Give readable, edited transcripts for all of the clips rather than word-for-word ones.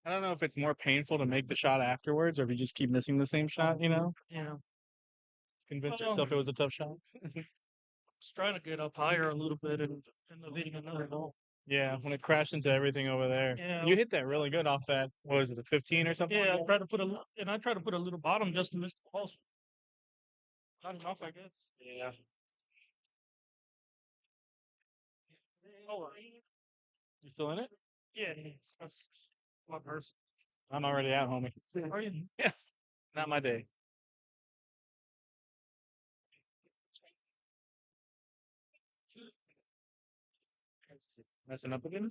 I don't know if it's more painful to make the shot afterwards or if you just keep missing the same shot, you know? Yeah. Convince yourself it was a tough shot. Just trying to get up higher a little bit and end up hitting another ball. Yeah, when it crashed into everything over there. Yeah. You hit that really good off that. What was it, the 15 or something? Yeah, I tried to put a little bottom just to miss the balls. Not enough, I guess. Yeah. Oh, You still in it? yeah, that's my person. I'm already out, homie. Are you? Yes. Not my day. Messing up again?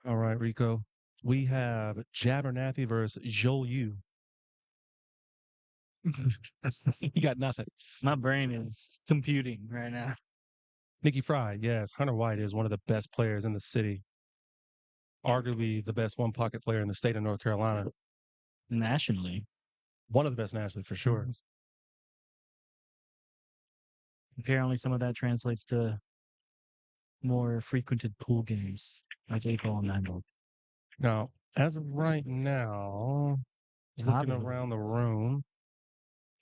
All right, Rico. We have Abernathy versus Oliu. You got nothing. My brain is computing right now. Mickey Fry, yes. Hunter White is one of the best players in the city. Arguably the best one pocket player in the state of North Carolina. Nationally. One of the best nationally for sure. Apparently some of that translates to more frequented pool games, like 8-ball and 9-ball. Now, as of right now, looking around the room.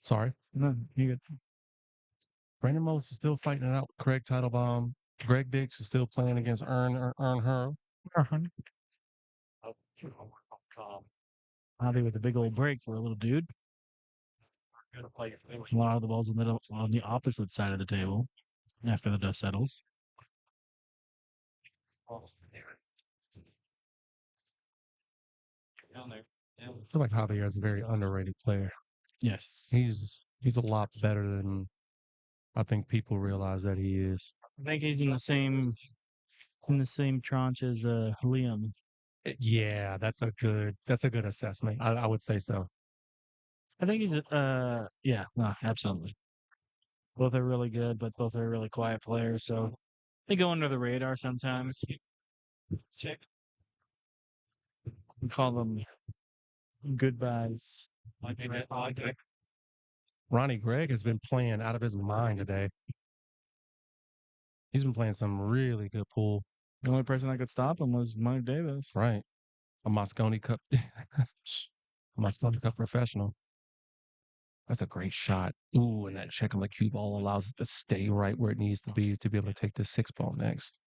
Sorry. No, you good. Brandon Mullis is still fighting it out with Craig Teitelbaum. Greg Dix is still playing against Ern Her. Javi with a big old break for a little dude. A lot of the balls on the opposite side of the table after the dust settles. I feel like Javier is a very underrated player. Yes. He's a lot better than I think people realize that he is. I think he's in the same tranche as Liam. Yeah, that's a good assessment. I would say so. I think he's yeah, no, absolutely. Both are really good, but both are really quiet players, so they go under the radar sometimes. Check. We call them goodbyes. Ronnie Gregg has been playing out of his mind today. He's been playing some really good pool. The only person that could stop him was Mike Davis. Right. A Moscone Cup professional. That's a great shot. Ooh, and that check on the cue ball allows it to stay right where it needs to be able to take this 6-ball next.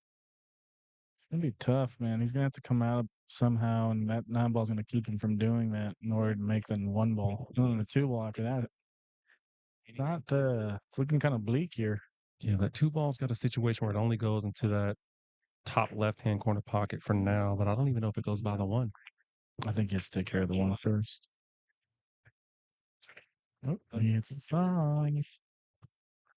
It's gonna be tough, man. He's gonna have to come out somehow, and that 9-ball's gonna keep him from doing that in order to make the 1-ball. And then the 2-ball after that. It's not it's looking kind of bleak here. Yeah, that 2-ball's got a situation where it only goes into that top left-hand corner pocket for now, but I don't even know if it goes by the 1. I think he has to take care of the 1 first. Oh, it's a size.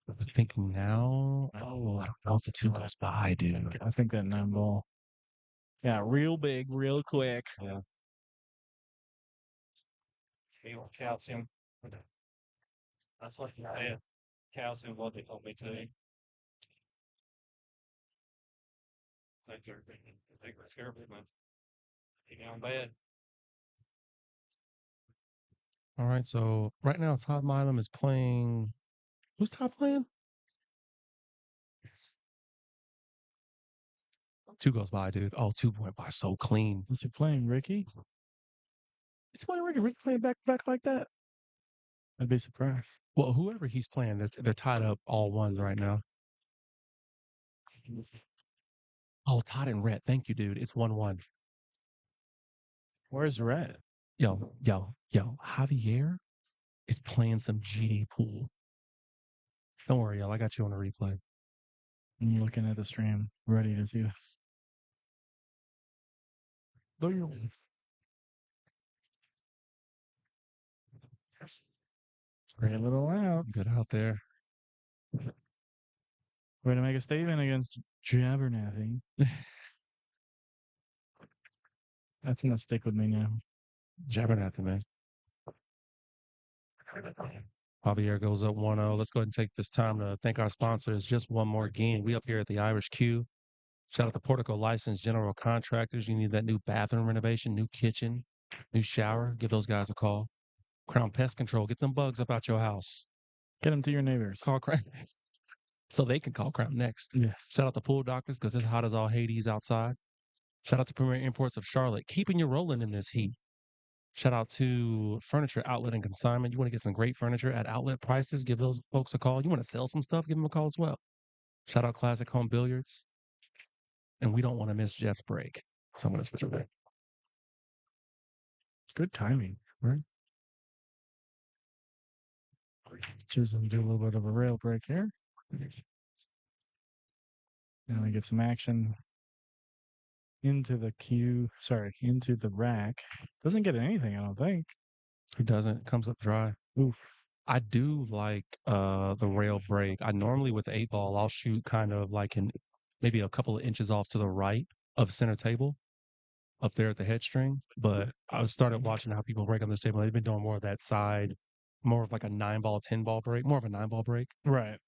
I think now. Oh, I don't know if the 2 goes by, dude. I think that 9-ball. Yeah, real big, real quick. Yeah. Calcium. That's what I had. Calcium what they told me today. Thanks for everything. I think we're terrible, man. You down bad. All right, so right now Todd Milam is playing. Who's Todd playing? 2 goes by, dude. Oh, 2 went by so clean. What's he playing, Ricky? It's playing Ricky. Ricky playing back to back like that. I'd be surprised. Well, whoever he's playing, they're tied up all 1s right now. Oh, Todd and Rhett. Thank you, dude. It's 1-1. Where's Rhett? Yo, Javier is playing some GD pool. Don't worry, y'all. I got you on a replay. I'm looking at the stream, ready to see this. Great little out. Good out there. Way to make a statement against Abernathy. That's gonna stick with me now. Abernathy, man. Javier goes up 1-0. Let's go ahead and take this time to thank our sponsors. Just one more game. We up here at the Irish Q. Shout out to Portico Licensed General Contractors. You need that new bathroom renovation, new kitchen, new shower. Give those guys a call. Crown Pest Control. Get them bugs up out your house. Get them to your neighbors. Call Crown. So they can call Crown next. Yes. Shout out to Pool Doctors because it's hot as all Hades outside. Shout out to Premier Imports of Charlotte. Keeping you rolling in this heat. Shout out to Furniture Outlet and Consignment. You want to get some great furniture at outlet prices? Give those folks a call. You want to sell some stuff? Give them a call as well. Shout out Classic Home Billiards. And we don't want to miss Jeff's break. So I'm going to switch over. Good timing, right? Choosing to do a little bit of a rail break here. Now we get some action into the queue. Sorry, into the rack. Doesn't get anything, I don't think. It doesn't. It comes up dry. Oof. I do like the rail break. I normally with the 8-ball, I'll shoot kind of like maybe a couple of inches off to the right of center table up there at the head string. But I started watching how people break on this table. They've been doing more of that side, more of like a 9-ball, 10-ball break, more of a 9-ball break. Right.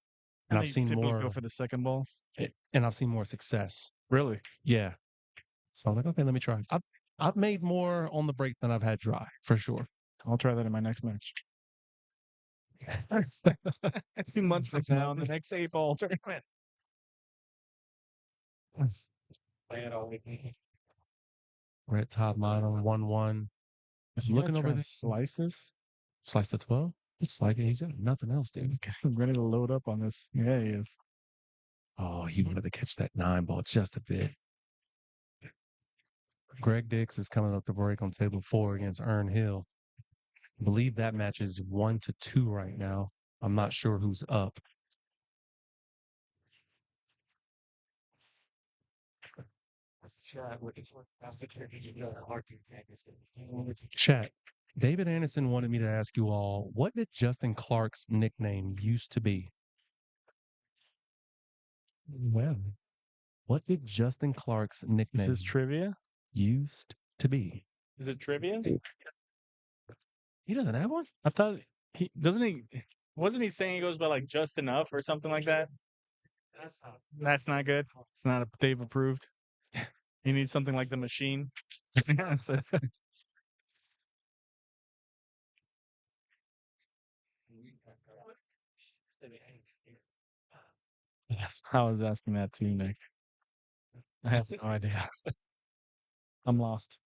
And I've seen more go for the second ball. And I've seen more success. Really? Yeah. So I'm like, okay, let me try. I've made more on the break than I've had dry, for sure. I'll try that in my next match. 2 months from now, in the next 8-ball tournament. We're at top model 1-1. Looking over the slices. Slice the 12. Looks like it. He's got nothing else, dude. He's getting ready to load up on this. Yeah, he is. Oh, he wanted to catch that 9-ball just a bit. Greg Dix is coming up to break on table 4 against Ern Hill. I believe that match is 1-2 right now. I'm not sure who's up. Chat. David Anderson wanted me to ask you all, what did Justin Clark's nickname used to be? Well, what did Justin Clark's nickname Is this trivia? used to be? Is it trivia? He doesn't have one? I thought wasn't he saying he goes by like just enough or something like that? That's not good. It's not Dave approved. He needs something like the machine. I was asking that too, Nick. I have no idea. I'm lost.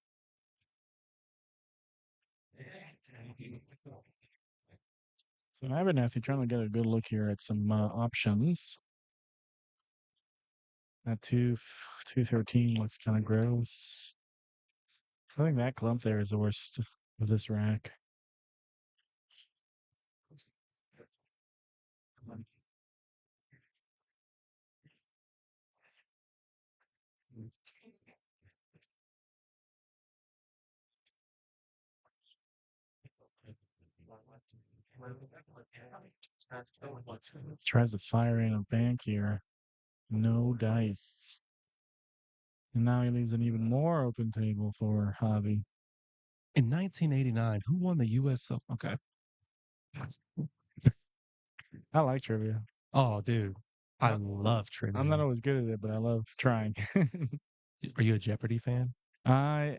So Abernathy trying to get a good look here at some options. That 213 looks kind of gross. I think that clump there is the worst of this rack. Tries to fire in a bank here. No dice. And now he leaves an even more open table for Javi. In 1989, who won the U.S. Okay. I like trivia. Oh, dude. I love trivia. I'm not always good at it, but I love trying. Are you a Jeopardy fan? No.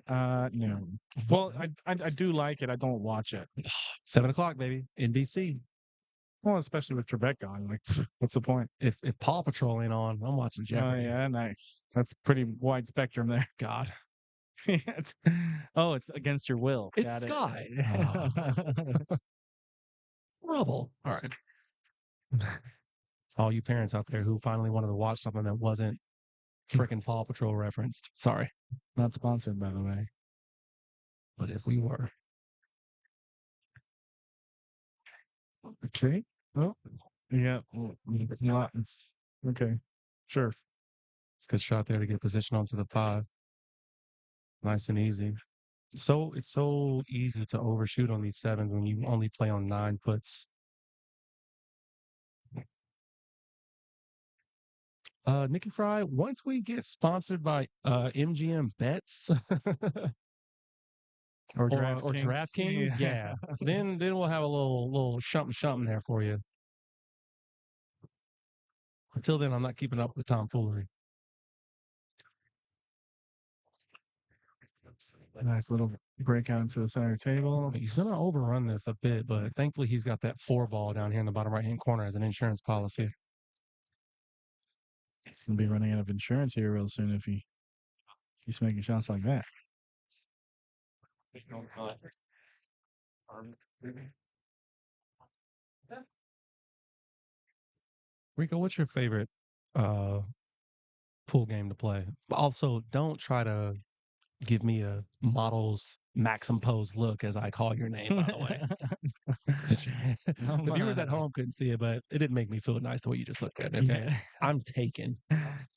Well, I do like it. I don't watch it. 7 o'clock, baby. NBC. Well, especially with Trebek on. Like, what's the point? If Paw Patrol ain't on, I'm watching Oh, Jeopardy. yeah, nice. That's pretty wide spectrum there. God. Oh, it's against your will. It's Got Sky. it. Rubble. All right. All you parents out there who finally wanted to watch something that wasn't freaking Paw Patrol referenced. Sorry. Not sponsored, by the way. But if we were. Okay. Oh, yeah. Not, okay. Sure. It's a good shot there to get position onto the 5. Nice and easy. So it's so easy to overshoot on these 7s when you only play on 9 puts. Nikki Fry, once we get sponsored by MGM Bets Or or DraftKings. DraftKings, yeah, then we'll have a little something there for you. Until then, I'm not keeping up with the tomfoolery. Nice little breakout into the center table. He's going to overrun this a bit, but thankfully he's got that 4 ball down here in the bottom right-hand corner as an insurance policy. He's gonna be running out of insurance here real soon if he keeps making shots like that. Rico, what's your favorite pool game to play? Also, don't try to give me a models Maxim Pose look as I call your name, by the way. The viewers at home couldn't see it, but it didn't make me feel nice the way you just looked at me. Okay. Yeah. I'm taken.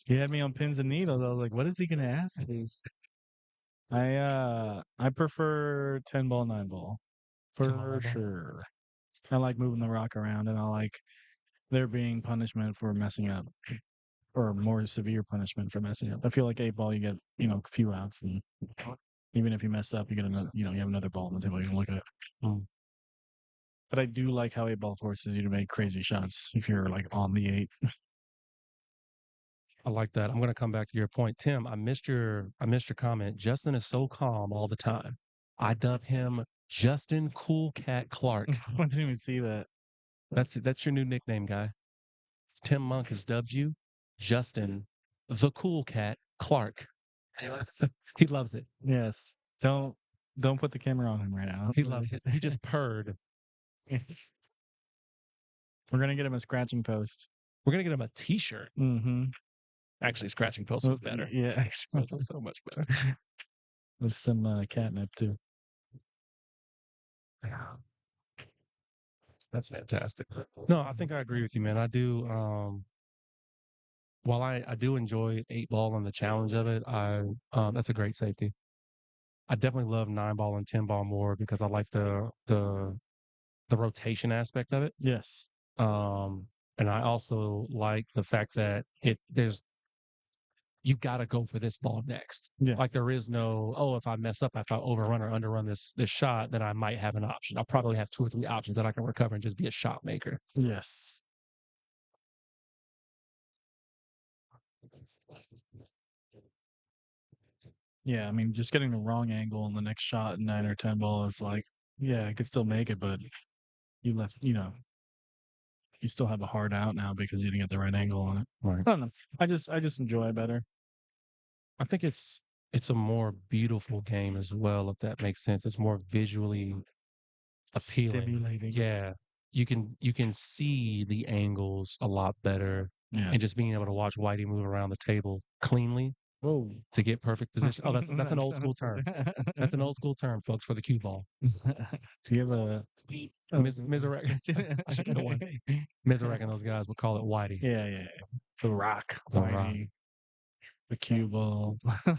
He had me on pins and needles. I was like, what is he gonna ask? I prefer 10 ball, 9 ball. 10 ball, 9 For ball. sure. I like moving the rock around and I like there being punishment for messing up. Or more severe punishment for messing up. I feel like 8 ball you get, a few outs and even if you mess up, you get another you have another ball on the table you can look at. But I do like how 8 ball forces you to make crazy shots if you're like on the 8. I like that. I'm going to come back to your point, Tim. I missed your comment. Justin is so calm all the time. I dub him Justin Cool Cat Clark. I didn't even see that. That's your new nickname, guy. Tim Monk has dubbed you Justin the Cool Cat Clark. He loves it. Yes. Don't put the camera on him right now. He loves it. He just purred. We're gonna get him a scratching post. We're gonna get him a T-shirt. Mm-hmm. Actually, scratching post was better. Yeah, Scratching post was so much better. With some catnip too. That's fantastic. No, I think I agree with you, man. I do. While I do enjoy 8 ball and the challenge of it, that's a great safety. I definitely love 9 ball and 10 ball more because I like the rotation aspect of it. Yes. And I also like the fact that you got to go for this ball next. Yes. Like there is no, if I mess up, if I overrun or underrun this shot, then I might have an option. I'll probably have 2 or 3 options that I can recover and just be a shot maker. Yes. Yeah, I mean, just getting the wrong angle on the next shot, 9 or 10 ball is like, yeah, I could still make it, but you left, you still have a hard out now because you didn't get the right angle on it. Right. I don't know. I just enjoy it better. I think it's a more beautiful game as well, if that makes sense. It's more visually appealing. Stimulating. Yeah. You can see the angles a lot better. Yeah. And just being able to watch Whitey move around the table cleanly Whoa. to get perfect position. Oh, that's an old school term. That's an old school term, folks, for the cue ball. Do you have a Mizarek? I should get one. Mizarek and those guys would call it Whitey. Yeah. The rock. The rock. Whitey, the cue ball. But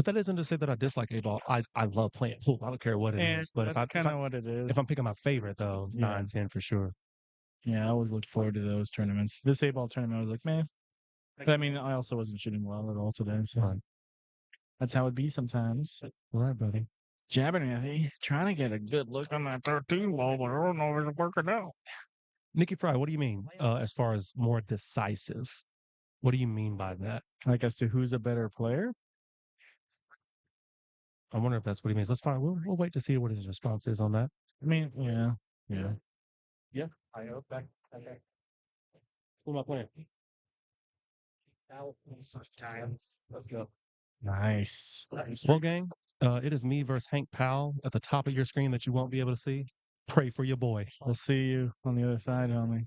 that isn't to say that I dislike 8 ball. I love playing pool. I don't care what it is. But that's kind of what it is. if I'm picking my favorite though, 9, 10 for sure. Yeah, I always look forward to those tournaments. This 8 ball tournament, I was like, man. But I mean, I also wasn't shooting well at all today, so that's how it be sometimes. All right, brother. Abernathy trying to get a good look on that 13 ball, but I don't know if it's working out. Nikki Fry, what do you mean as far as more decisive? What do you mean by that? Like as to who's a better player? I wonder if that's what he means. Let's find. We'll wait to see what his response is on that. I mean, yeah. Yeah. I hope that. Okay. Who am I playing? Let's go. Nice. Well, gang, it is me versus Hank Powell at the top of your screen that you won't be able to see. Pray for your boy. We'll see you on the other side, homie.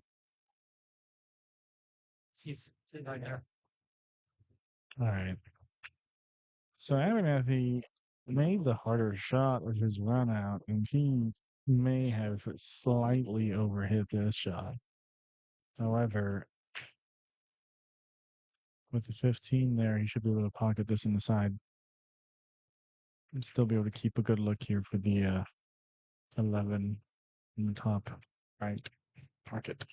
He's sitting right there. All right. So Abernathy made the harder shot with his run out, and he may have slightly overhit this shot. However, with the 15 there, he should be able to pocket this in the side. And still be able to keep a good look here for the 11 in the top right pocket.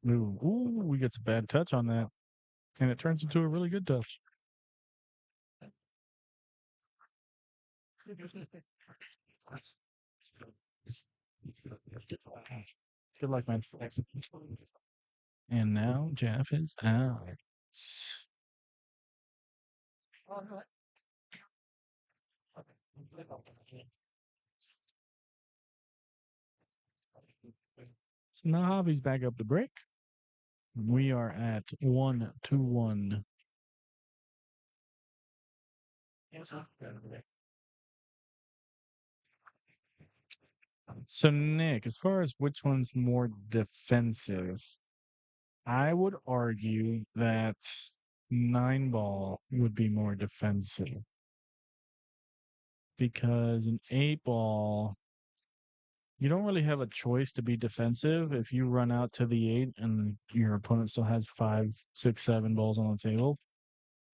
Ooh, we get a bad touch on that. And it turns into a really good touch. Good luck, man. Thanks. And now Jeff is out. So now Javi's back up to break. We are at 1-1. So Nick, as far as which one's more defensive, I would argue that 9-ball would be more defensive because an 8-ball, you don't really have a choice to be defensive. If you run out to the 8 and your opponent still has 5, 6, 7 balls on the table,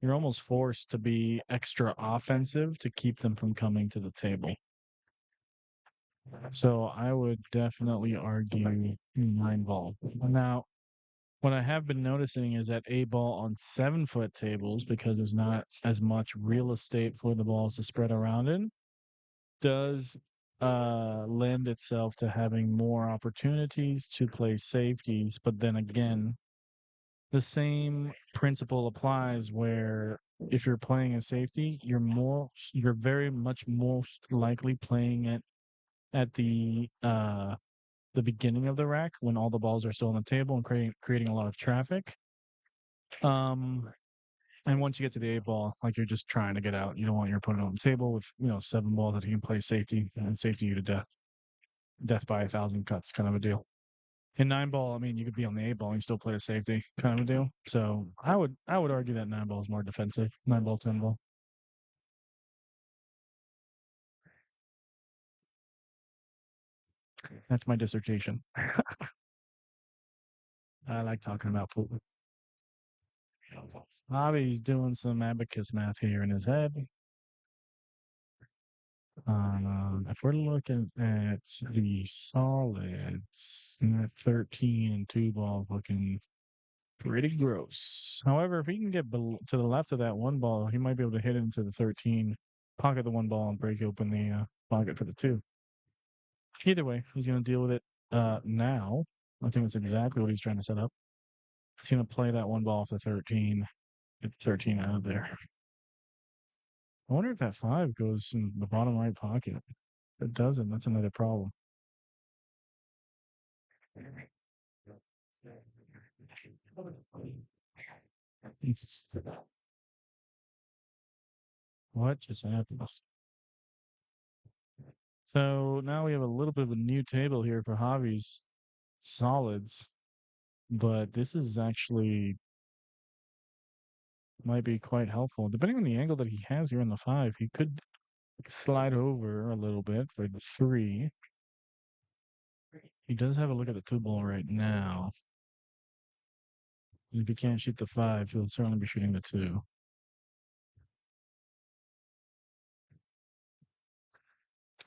you're almost forced to be extra offensive to keep them from coming to the table. So I would definitely argue 9-ball. Now, what I have been noticing is that 8-ball on 7-foot tables, because there's not as much real estate for the balls to spread around in, does lend itself to having more opportunities to play safeties. But then again, the same principle applies where if you're playing a safety, you're very much most likely playing it at the beginning of the rack when all the balls are still on the table and creating a lot of traffic. And once you get to the 8-ball, like you're just trying to get out. You don't want your opponent on the table with 7 balls that he can play safety and safety you to death. Death by 1,000 cuts kind of a deal. In 9-ball, I mean, you could be on the 8-ball and you still play a safety kind of a deal. So I would argue that 9-ball is more defensive. 9-ball, 10-ball. That's my dissertation. I like talking about pool. Bobby's doing some abacus math here in his head. If we're looking at the solids, that 13 and 2 balls looking pretty gross. However, if he can get to the left of that 1 ball, he might be able to hit into the 13, pocket the 1 ball, and break open the pocket for the 2. Either way, he's going to deal with it now. I think that's exactly what he's trying to set up. He's going to play that 1 ball off the 13, get the 13 out of there. I wonder if that 5 goes in the bottom right pocket. If it doesn't, that's another problem. What just happened? So now we have a little bit of a new table here for Javi's solids, but this is actually might be quite helpful. Depending on the angle that he has here on the 5, he could slide over a little bit for the 3. He does have a look at the 2 ball right now. If he can't shoot the 5, he'll certainly be shooting the 2.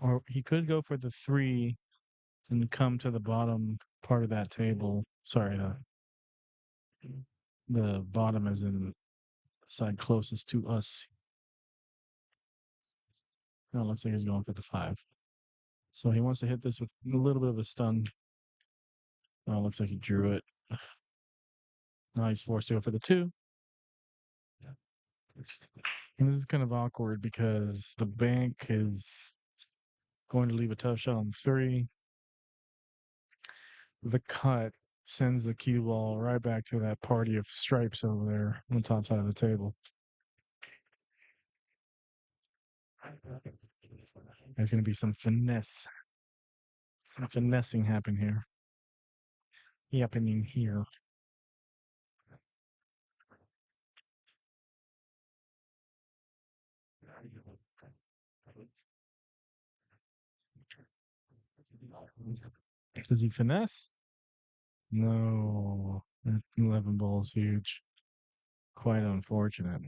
Or he could go for the 3 and come to the bottom part of that table. Sorry, the bottom is in the side closest to us. No, it looks like he's going for the 5. So he wants to hit this with a little bit of a stun. Oh, it looks like he drew it. Now he's forced to go for the 2. And this is kind of awkward because the bank is going to leave a tough shot on 3. The cut sends the cue ball right back to that party of stripes over there on the top side of the table. There's going to be some finesse. Some finessing happening here. Does he finesse? No. That 11 ball is huge. Quite unfortunate.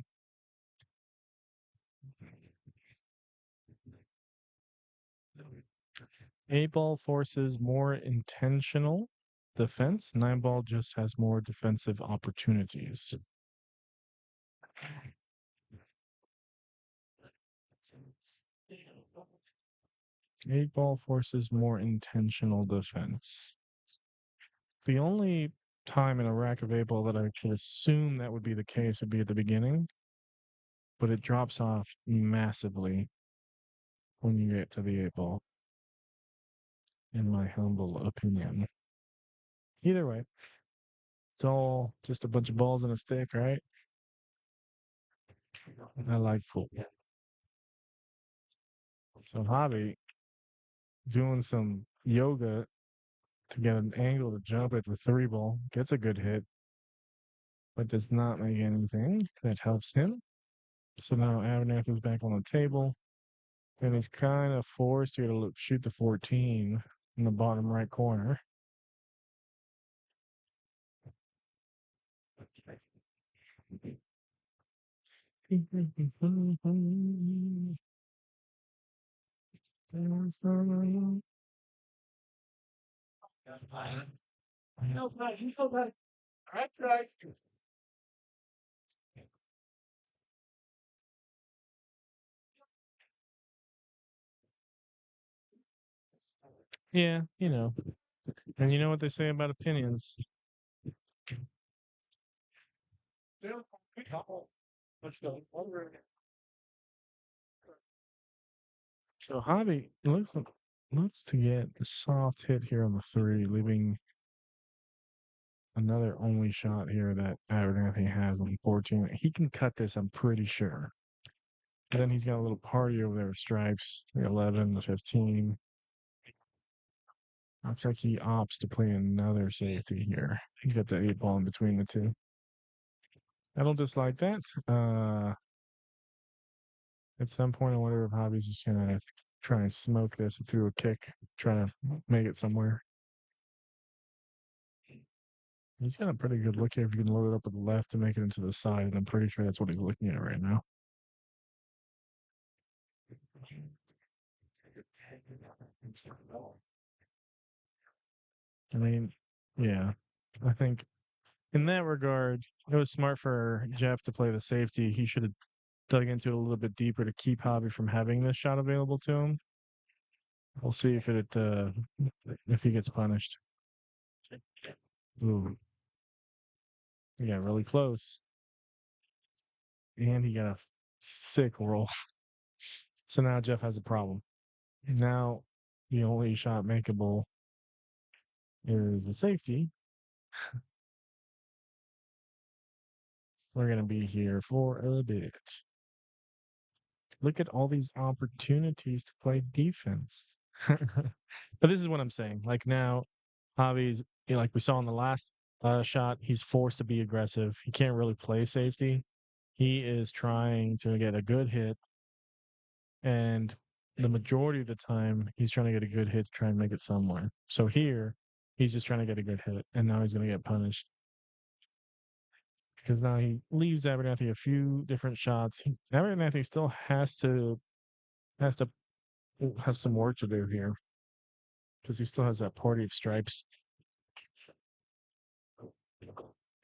8 ball forces more intentional defense. 9 ball just has more defensive opportunities. 8 ball forces more intentional defense. The only time in a rack of 8 ball that I could assume that would be the case would be at the beginning, but it drops off massively when you get to the 8 ball, in my humble opinion. Either way, it's all just a bunch of balls and a stick, right? I like pool. So Javi doing some yoga to get an angle to jump at the 3 ball, gets a good hit, but does not make anything that helps him. So now Abernathy's back on the table, and he's kind of forced here to shoot the 14 in the bottom right corner. Yeah, you know. And you know what they say about opinions. So Javi looks to get a soft hit here on the 3, leaving another only shot here that Abernathy has on 14. He can cut this, I'm pretty sure. And then he's got a little party over there with stripes, the 11, the 15. Looks like he opts to play another safety here. You got the 8 ball in between the two. I don't dislike that. At some point, I wonder if Javi's just gonna try and smoke this through a kick, try to make it somewhere. He's got a pretty good look here if you can load it up with the left to make it into the side, and I'm pretty sure that's what he's looking at right now. I mean, yeah, I think in that regard, it was smart for Jeff to play the safety. He should have dug into it a little bit deeper to keep Javi from having this shot available to him. We'll see if he gets punished. Ooh. He got really close. And he got a sick roll. So now Jeff has a problem. Now the only shot makeable is a safety. We're going to be here for a bit. Look at all these opportunities to play defense. But this is what I'm saying. Like now, Javi's, like we saw in the last shot, he's forced to be aggressive. He can't really play safety. He is trying to get a good hit. And the majority of the time, he's trying to get a good hit to try and make it somewhere. So here, he's just trying to get a good hit. And now he's going to get punished. Because now he leaves Abernathy a few different shots. Abernathy still has to have some work to do here. Because he still has that party of stripes.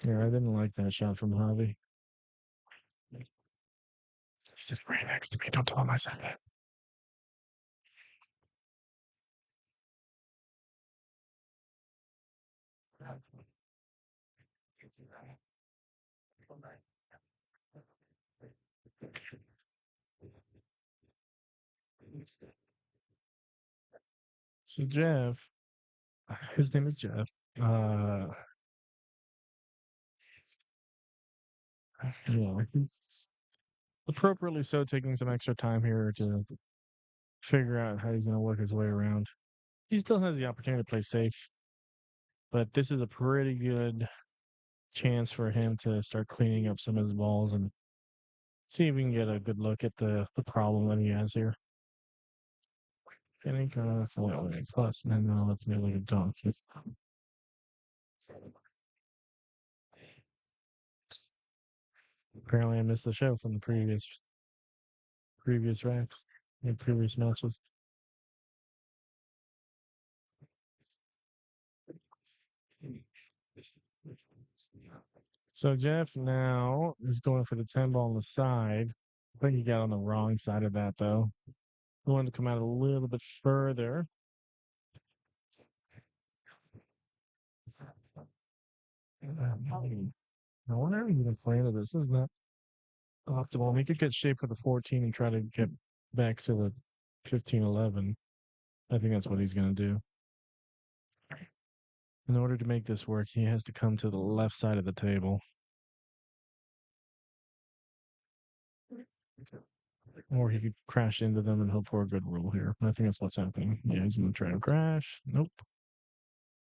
Yeah, I didn't like that shot from Javi. He's sitting right next to me. Don't tell him I said that. So Jeff, his name is Jeff. Yeah, he's appropriately so taking some extra time here to figure out how he's going to work his way around. He still has the opportunity to play safe, but this is a pretty good chance for him to start cleaning up some of his balls and see if we can get a good look at the problem that he has here. Getting constantly plus, and then I'll look nearly a donkey. Apparently, I missed the show from the previous racks and previous matches. So Jeff now is going for the 10 ball on the side. I think he got on the wrong side of that though. He wanted to come out a little bit further. I wonder if he's afraid of this. This is not optimal. He could get shape for the 14 and try to get back to the 15-11. I think that's what he's going to do. In order to make this work, he has to come to the left side of the table. Or he could crash into them and hope for a good roll here. I think that's what's happening. Yeah, he's going to try to crash. Nope.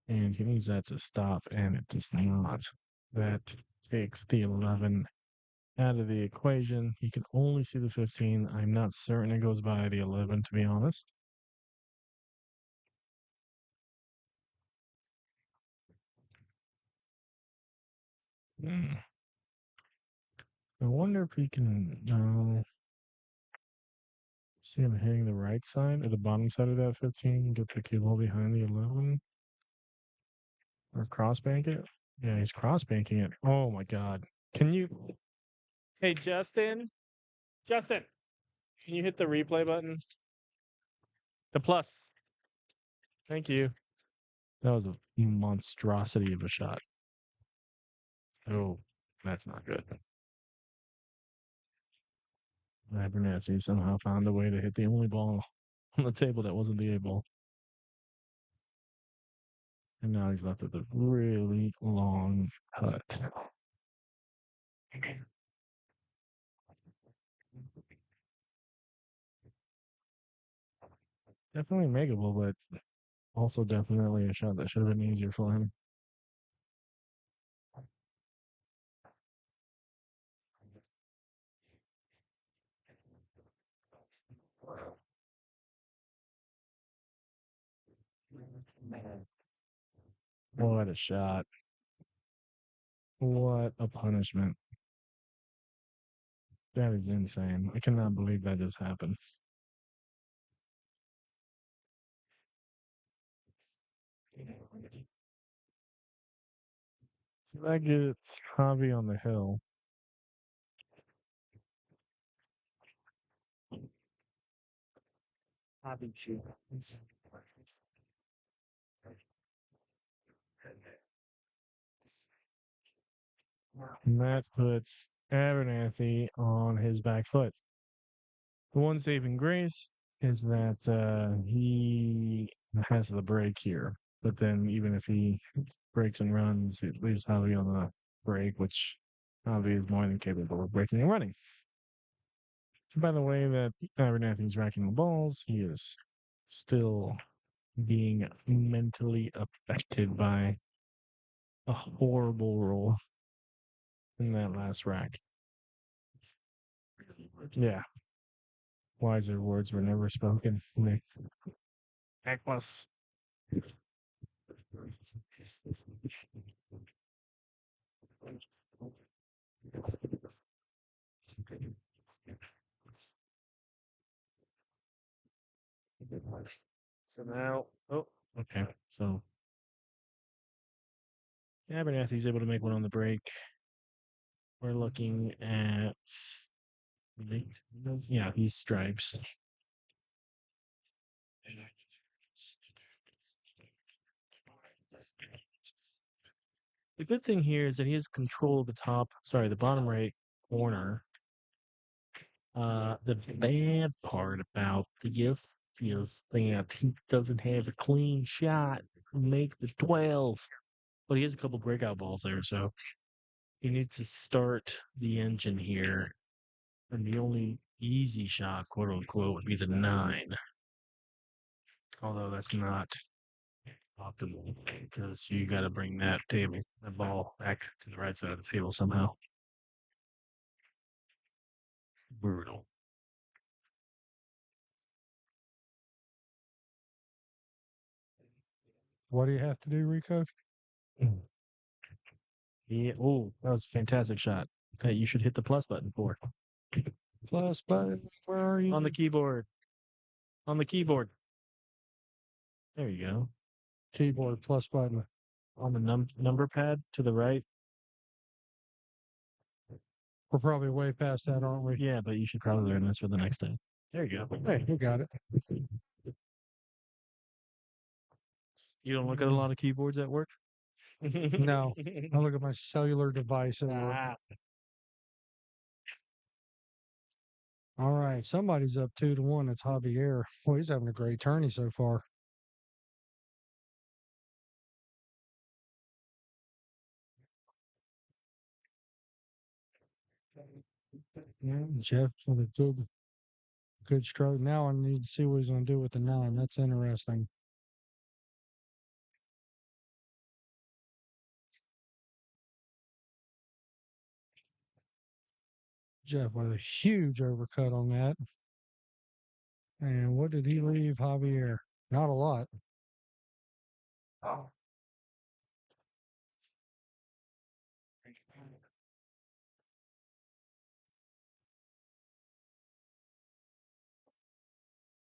And he needs that to stop, and it does not. That takes the 11 out of the equation. He can only see the 15. I'm not certain it goes by the 11, to be honest. I wonder if he can see him hitting the right side or the bottom side of that 15, get the cue ball behind the 11. Or cross bank it? Yeah, he's cross banking it. Oh my god. Can you Hey Justin? Justin, can you hit the replay button? The plus. Thank you. That was a monstrosity of a shot. Oh, that's not good. Abernathy somehow found a way to hit the only ball on the table that wasn't the A ball. And now he's left with a really long cut. Definitely makeable, but also definitely a shot that should have been easier for him. What a shot. What a punishment. That is insane. I cannot believe that just happened. So that gets Javi on the hill. Javi shoots. And that puts Abernathy on his back foot. The one saving grace is that he has the break here. But then even if he breaks and runs, it leaves Javi on the break, which Javi is more than capable of breaking and running. By the way that Abernathy's racking the balls, he is still being mentally affected by a horrible roll in that last rack. Yeah. Wiser words were never spoken. Nick. Necklace. So now, okay. So Abernathy's able to make one on the break. We're looking at, yeah, he's stripes. The good thing here is that he has control of the bottom right corner. The bad part about this is that he doesn't have a clean shot to make the 12. But he has a couple breakout balls there, so he needs to start the engine here. And the only easy shot, quote unquote, would be the 9. Although that's not optimal because you got to bring that ball back to the right side of the table somehow. Brutal. What do you have to do, Rico? Yeah. Oh, that was a fantastic shot. Hey, you should hit the plus button for Plus button. Where are you? on the keyboard. On the keyboard. There you go. Keyboard plus button. On the number pad to the right. We're probably way past that, aren't we? Yeah, but you should probably learn this for the next time. There you go. Hey, we got it. You don't look at a lot of keyboards at work? No. I look at my cellular device at work. All right. Somebody's up 2-1. It's Javier. Well, he's having a great tourney so far. Yeah, Jeff with a good stroke. Now I need to see what he's going to do with the 9. That's interesting. Jeff with a huge overcut on that. And what did he leave Javier? Not a lot.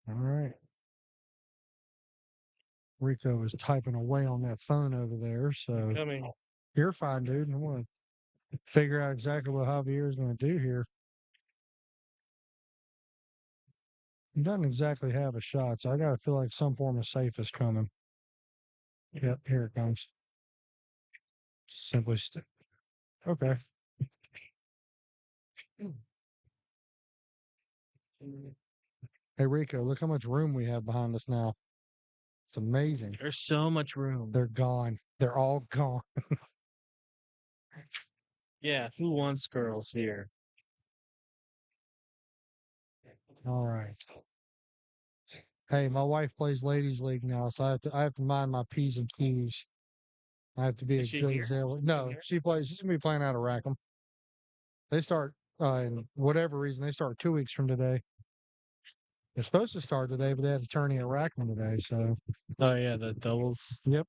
All right. Rico is typing away on that phone over there. So Coming. you're fine, dude. I want to figure out exactly what Javier is going to do here. He doesn't exactly have a shot, so I got to feel like some form of safe is coming. Yep, here it comes. Simply okay. Hey, Rico, look how much room we have behind us now. It's amazing. There's so much room. They're gone. They're all gone. Yeah, who wants girls here? All right. Hey, my wife plays ladies league now, so I have to mind my P's and Q's. I have to be Is a she good here? example. She's No, here? she's gonna be playing out of Rackham. They start in whatever reason they start 2 weeks from today. They're supposed to start today, but they had a tourney at Rackham today. So Oh yeah, the doubles. yep.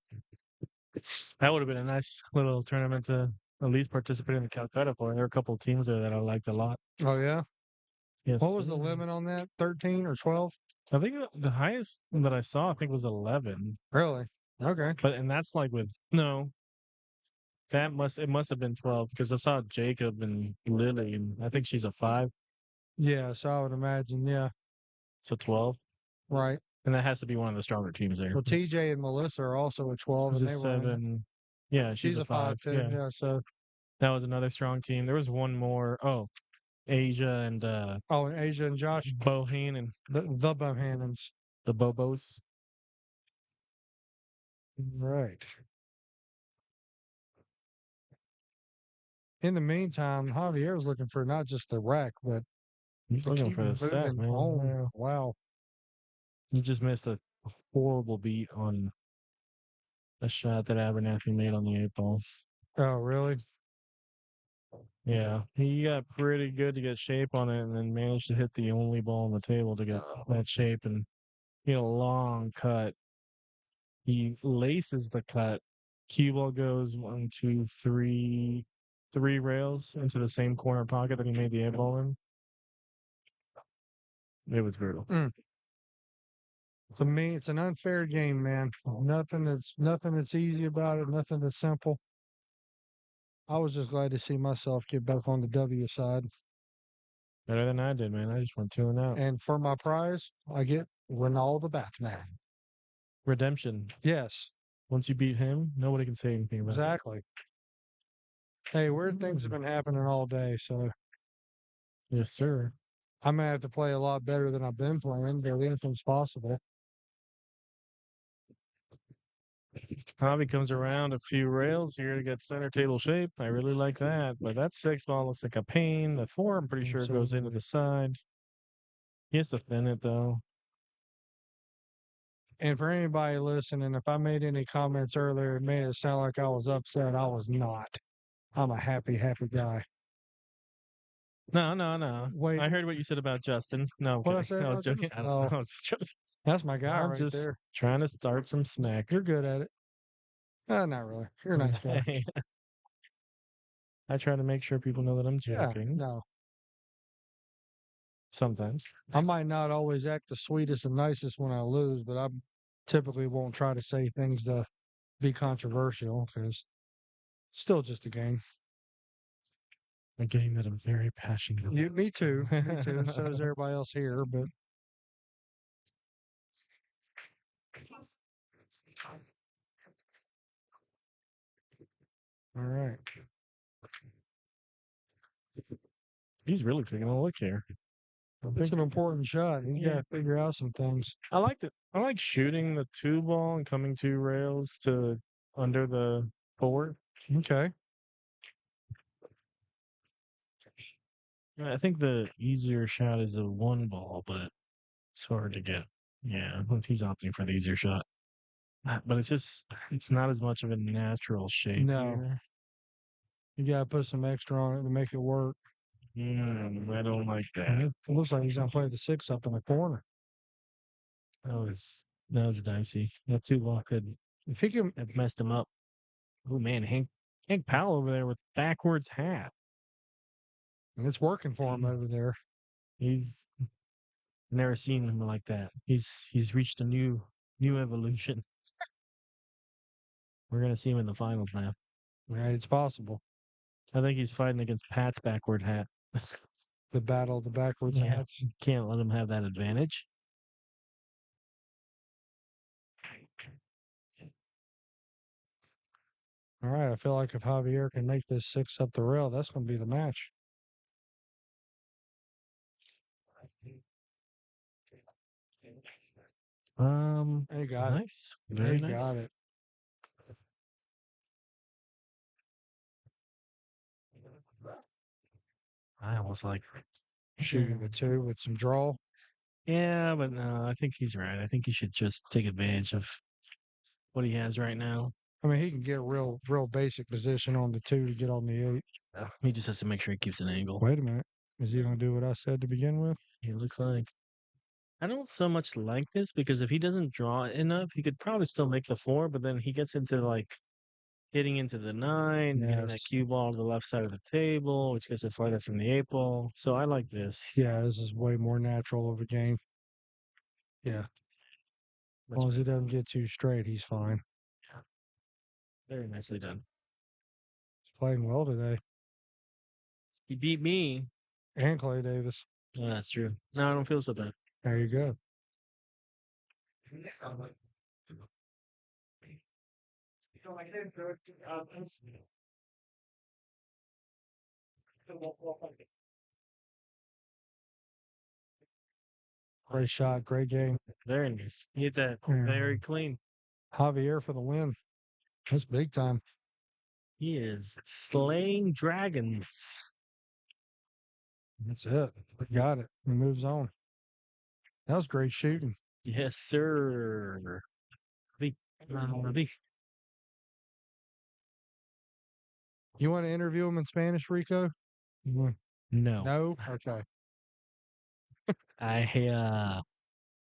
That would have been a nice little tournament to at least participate in the Calcutta for. There were a couple of teams there that I liked a lot. Oh yeah. Yes. What was the limit on that? 13 or 12? I think the highest that I saw, I think, was 11. Really? Okay. And that's like with no. It must have been 12 because I saw Jacob and Lily, and I think she's a 5, Yeah, so I would imagine, yeah. so 12, Right. and that has to be one of the stronger teams there. Well, TJ and Melissa are also a 12, Is and a they were in it. 7. Yeah, she's a 5 too. Yeah, Yeah. So that was another strong team. There was one more. Oh, Asia and and Asia and Josh, Bohannon, the Bohannons. the Bobos. Right. In the meantime, Javier's looking for not just the rack, but He's to looking keep for the set, moving man. home. Yeah. Wow. He just missed a horrible beat on a shot that Abernathy made on the 8 ball. Oh, really? Yeah, he got pretty good to get shape on it, and then managed to hit the only ball on the table to get that shape, and he had a long cut. He laces the cut. Cue ball goes 1, 2, 3, 3 rails into the same corner pocket that he made the 8 ball in. It was brutal. To me, it's an unfair game, man. Nothing that's easy about it. Nothing that's simple. I was just glad to see myself get back on the W side. Better than I did, man. I just went 2-0. And for my prize, I get Ronaldo the Batman. Redemption. Yes, Once you beat him, nobody can say anything about it. exactly. Hey, weird things have been happening all day, so Yes, sir. I'm gonna have to play a lot better than I've been playing, but anything's possible. Hobby comes around a few rails here to get center table shape. I really like that. But that 6 ball looks like a pain. The 4, I'm pretty sure, goes into the side. He has to thin it, though. And for anybody listening, if I made any comments earlier, it made it sound like I was upset. I was not. I'm a happy guy. No. Wait. I heard what you said about Justin. No, I'm What'd I kidding. say I was about joking. Justin? I Oh. was joking. That's my guy I'm right just there. trying to start some smack. You're good at it. Not really. You're a nice guy. I try to make sure people know that I'm Yeah, joking. no. Sometimes. I might not always act the sweetest and nicest when I lose, but I typically won't try to say things to be controversial because still just a game. A game that I'm very passionate about. Me too. Me too. So is everybody else here, but all right. He's really taking a look here. It's an important shot. You Yeah. got to figure out some things. I like it. I like shooting the two ball and coming two rails to under the four. Okay. I think the easier shot is a one ball, but it's hard to get. Yeah, he's opting for the easier shot. But it's not as much of a natural shape. No. Here. You got to put some extra on it to make it work. I don't like that. And it looks like he's going to play the 6 up in the corner. That was dicey. That two ball could If he can, have messed him up. Oh man, Hank Powell over there with backwards hat. it's working for him over there. He's never seen him like that. He's reached a new evolution. We're gonna see him in the finals now. Yeah, it's possible. I think he's fighting against Pat's backward hat. The battle of the backwards Yeah. hats. Can't let him have that advantage. All right. I feel like if Javier can make this 6 up the rail, that's going to be the match. He got it. Nice. Very He nice. got it. I almost like Shooting the 2 with some draw. Yeah, but no, I think he's right. I think he should just take advantage of what he has right now. I mean, he can get real basic position on the 2 to get on the 8. He just has to make sure he keeps an angle. Wait a minute. Is he going to do what I said to begin with? He looks like. I don't so much like this because if he doesn't draw enough, he could probably still make the 4, but then he gets into like hitting into the 9, getting that Yes. cue ball to the left side of the table, which gets it farther from the 8 ball. So I like this. Yeah, this is way more natural of a game. Yeah. As long as he doesn't get too straight, he's fine. Very nicely done. He's playing well today. He beat me. And Clay Davis. Oh, that's true. No, I don't feel so bad. There you go. Great shot, great game. Very nice. He hit that Yeah. very clean. Javier for the win. That's big time. He is slaying dragons. That's it. He got it. He moves on. That was great shooting. Yes, sir. You want to interview him in Spanish, Rico? No. No? Okay.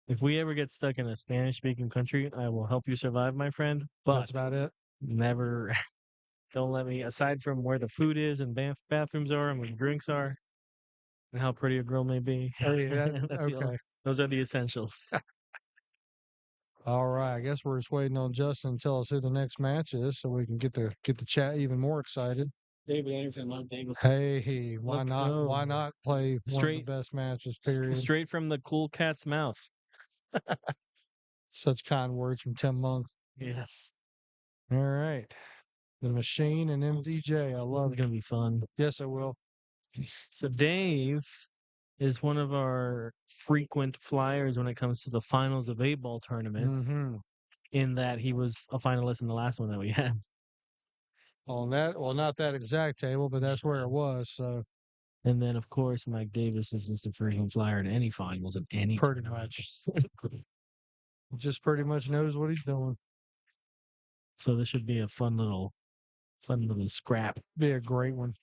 If we ever get stuck in a Spanish speaking country, I will help you survive, my friend. But That's about it. never don't let me aside from where the food is and bathrooms are and where the drinks are and how pretty a girl may be. Okay. Those are the essentials. All right. I guess we're just waiting on Justin to tell us who the next match is so we can get the chat even more excited. David Anderson, Mount Davis. Hey, why Let's not? go. Why not play one of Straight- the best matches? Period. Straight from the cool cat's mouth. Such kind words from Tim Monk. Yes. All right, the Machine and MDJ. I love It's it. gonna be fun. Yes, I will. So Dave is one of our frequent flyers when it comes to the finals of 8-ball tournaments, Mm-hmm. in that he was a finalist in the last one that we had. On that, well, not that exact table, but that's where it was. So And then, of course, Mike Davis is just a frequent flyer in any finals of any pretty tournament. much, just pretty much knows what he's doing. So this should be a fun little scrap. Be a great one.